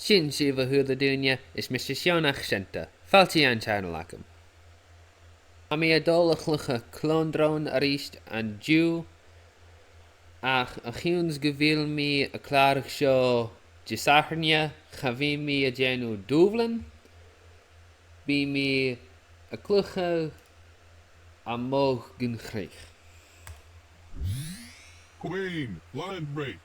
Sin siva hula dunya is Mr. Sionach Shenta, Falti an Charnalacum. Ami adolachlucha clondron arist and Jew, ach a chiuns gevil mi a clarich sho gisarnia, chavi mi a genu duvlin, bi mi a clucha a moch gunchreich. Queen, land break.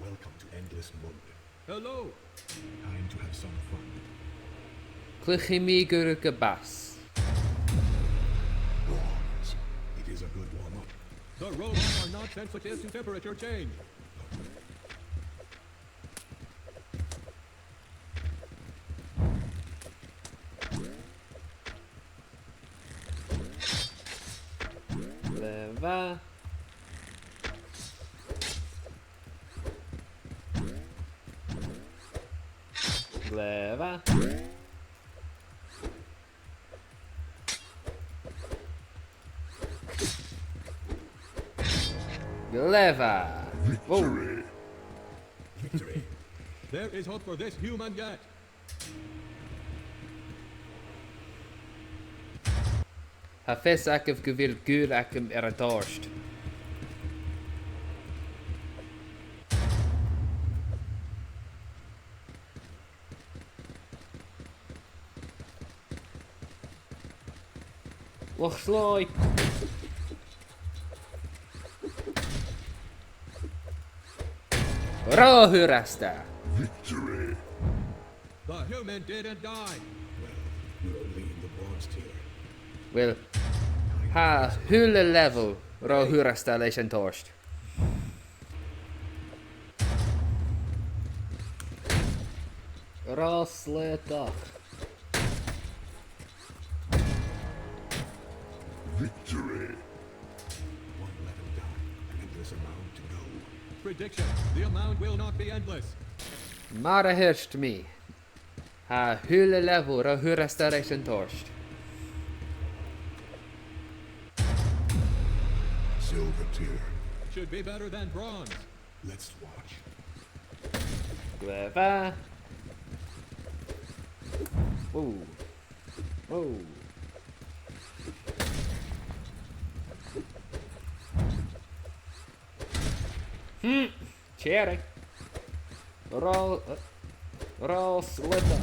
Welcome to Endless Monde. Hello. Time to have some fun. Cluchi mi guruk bas. Bronze. It is a good warm-up. The robots are not sensitive to temperature change. Leva. Leva. Leva. Victory. Victory. There is hope for this human yet. Hafes akif gevil gur akum dorst. Loch sloy. Rohurasta. Victory. The human didn't die. We're only in the bronze tier. Well, ha hule level rohurasta leisen torst. Rosletach. Victory. One level down. An endless amount to go. Prediction. The amount will not be endless. Mara hirst mi. Ha hule level rohurasta leisen torst. Silver tier. Should be better than bronze. Let's watch. Leva. Whoa. Whoa. Cherry. Roll slipper.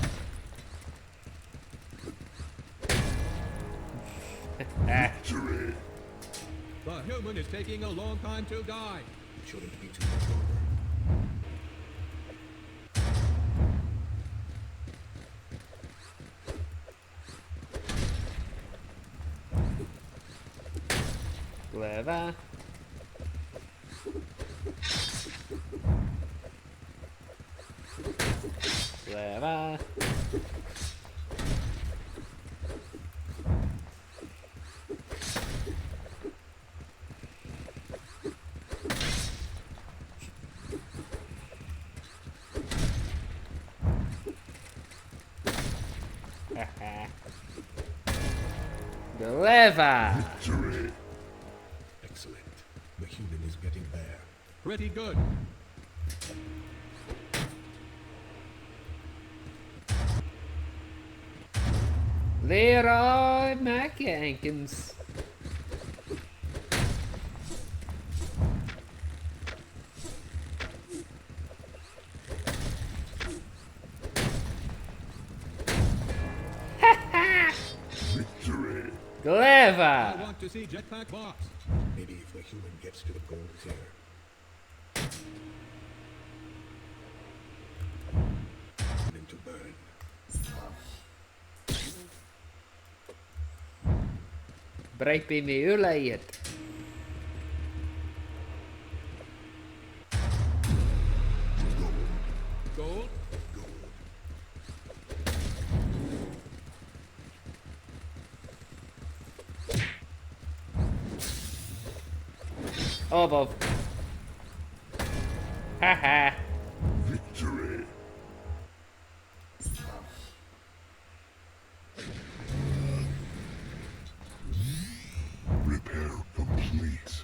Victory. The human is taking a long time to die. Shouldn't be too much longer. Leva. Leva. Leva. Victory. Excellent. The human is getting there. Pretty good. Leroy McAnkins. Victory. I Gleva. want to see Jetpack Box. Maybe if the human gets to the gold tier. Beginning to burn. Break bij me ulayet. Gold. Oh, Bob. Haha. Victory. Repair complete.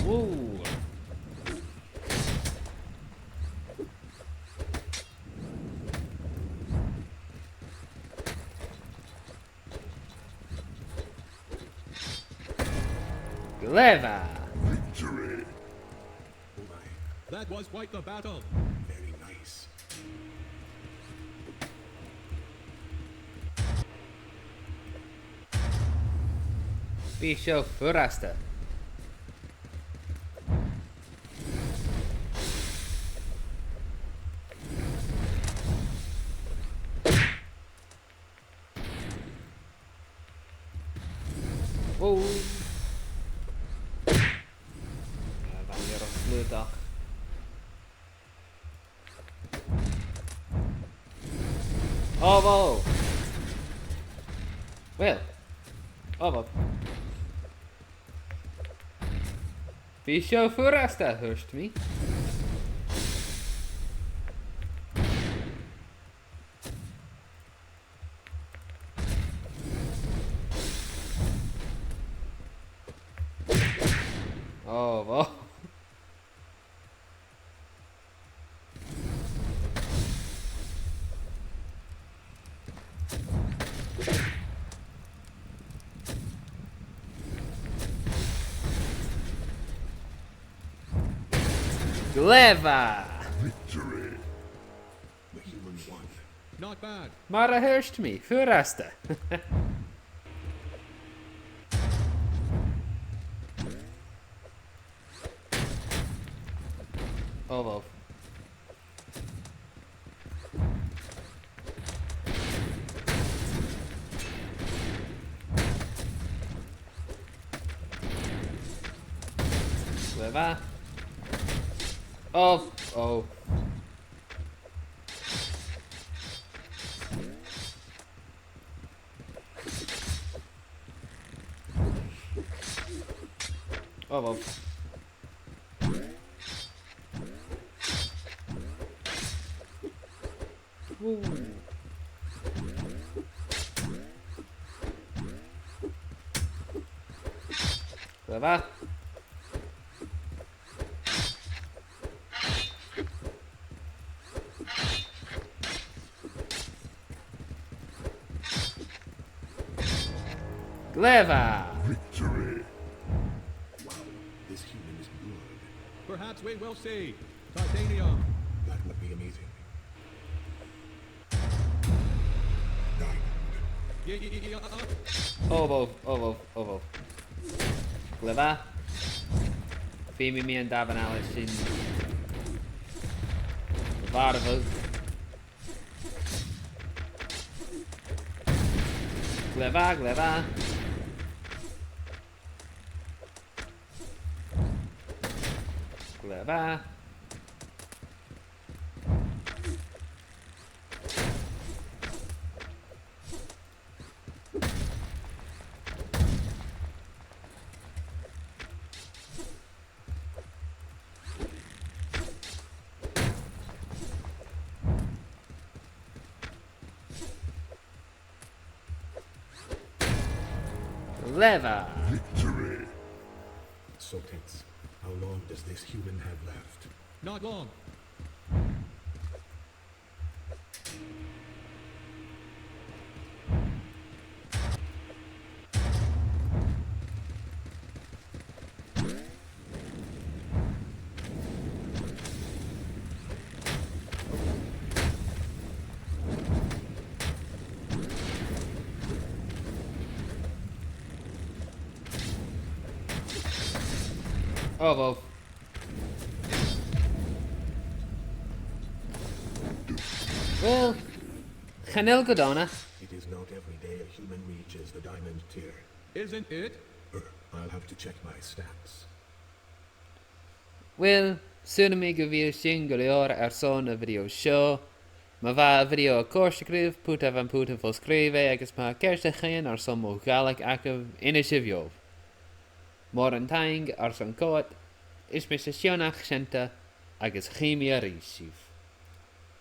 Woo! Clever! Victory. Oh my, That was quite the battle. very nice. Bishop Furasta. Wow. Ja, dan weer een vloerdag. Oh, wow. Well. Oh, wat. Bishop Furasta hörst me. Oh, wow. Clever! Victory. The human won. Not bad. Maar hörst me, Furasta. Oh, wow. Clever. Oh, oh. Oh, wow. Woo. Clever. Clever. Victory. Wow, this human is good. Perhaps we will see. Titanium. That would be amazing. Diamond. Yeah. Oh, wow. Oh, wow. Oh, wow. Clever. Femi me en Davin Alice in Vaarvel. Clever, clever. Clever. Clever. Victory. It's so tense. How long does this human have left? Not long. Oh, wow. Well, Chanel Godona. It is not every day a human reaches the diamond tier. Isn't it? I'll have to check my stats. Well, soon me gyfeir sy'n gwylio'r son y fideo show. Mae fa y fideo o corsgrif, pwta fan pwta fos grifau, agos mae gersta chyn ar son mwy galeg ac yn y sifiof. Mor yn taing ar son coed, is mis y sionach sienta, agos chymia rhysif.